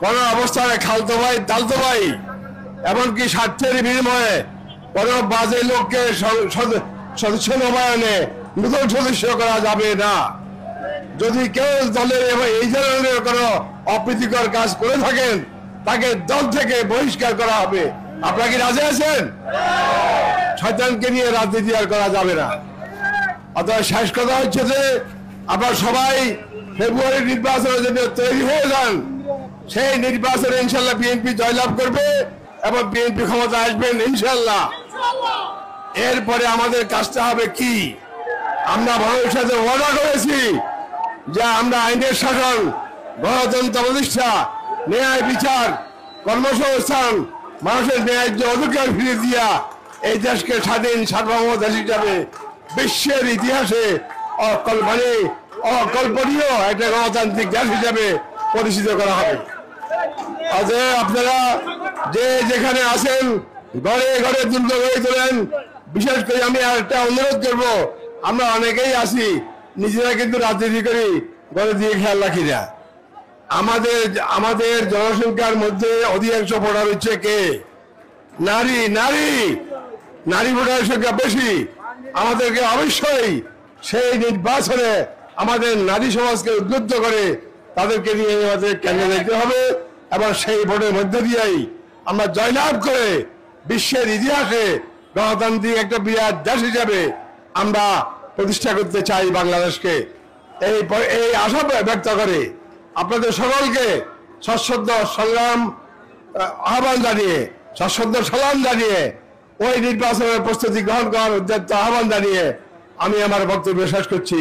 কোন অবস্থায় খালতো ভাই তালতো ভাই এমনকি স্বার্থের বিনিময়ে কোন বাজে লোককে সদস্য নবায়নে নতুন সদস্য করা যাবে না। যদি কেউ দলের এই ধরনের কোন অপ্রীতিকর কাজ করে থাকেন তাকে দল থেকে বহিষ্কার করা হবে। আপনারা কি রাজি আছেন? শয়তানকে নিয়ে রাজনীতি আর করা যাবে না। অতএব শেষ কথা হচ্ছে যে আপনারা সবাই ফেব্রুয়ারি নির্বাচনের জন্য তৈরি হয়ে যান। সেই নির্বাচনে ইনশাল্লাহ বিএনপি জয়লাভ করবে এবং বিএনপি ক্ষমতা আসবেন ইনশাল্লাহ। এরপরে আমাদের কাজটা হবে কি, আমরা ভবিষ্যতে ওয়াদা করেছি যে আমরা আইনের শাসন, গণতন্ত্র প্রতিষ্ঠা, ন্যায় বিচার, কর্মসংস্থান, মানুষের ন্যায্য অধিকার ফিরে দিয়া এই দেশকে স্বাধীন সার্বভৌম দেশ হিসাবে বিশ্বের ইতিহাসে অকল্পনীয় একটা গণতান্ত্রিক দেশ হিসাবে প্রতিষ্ঠিত করা হবে। অতএব আপনারা যে যেখানে আছেন ঘরে ঘরে দুর্গ গড়ে তোলেন। বিশেষ করে আমি একটা অনুরোধ করব, আমরা অনেকেই আছি নিজেরা কিন্তু রাজনীতি করি, ঘরে দিয়ে খেয়াল রাখি না। আমাদের জনসংখ্যার মধ্যে অধিকাংশ ভোটার হচ্ছে কে? নারী। নারী ভোটারের সংখ্যা বেশি। আমাদেরকে অবশ্যই সেই নির্বাচনে আমাদের নারী সমাজকে উদ্বুদ্ধ করে তাদেরকে নিয়ে আমাদের কেন্দ্রে যেতে হবে এবং সেই ভোটের মধ্য দিয়েই আমরা জয়লাভ করে বিশ্বের ইতিহাসে গণতান্ত্রিক একটা বিরাট দেশ হিসাবে আমরা প্রতিষ্ঠা করতে চাই বাংলাদেশকে। এই আশা ব্যক্ত করে আপনাদের সকলকে সশ্রদ্ধ সংগ্রাম আহ্বান জানিয়ে, সশ্রদ্ধ সালাম জানিয়ে, ওই নির্বাচনের প্রস্তুতি গ্রহণ করার উদ্যোগ আহ্বান জানিয়ে আমি আমার বক্তব্য শেষ করছি।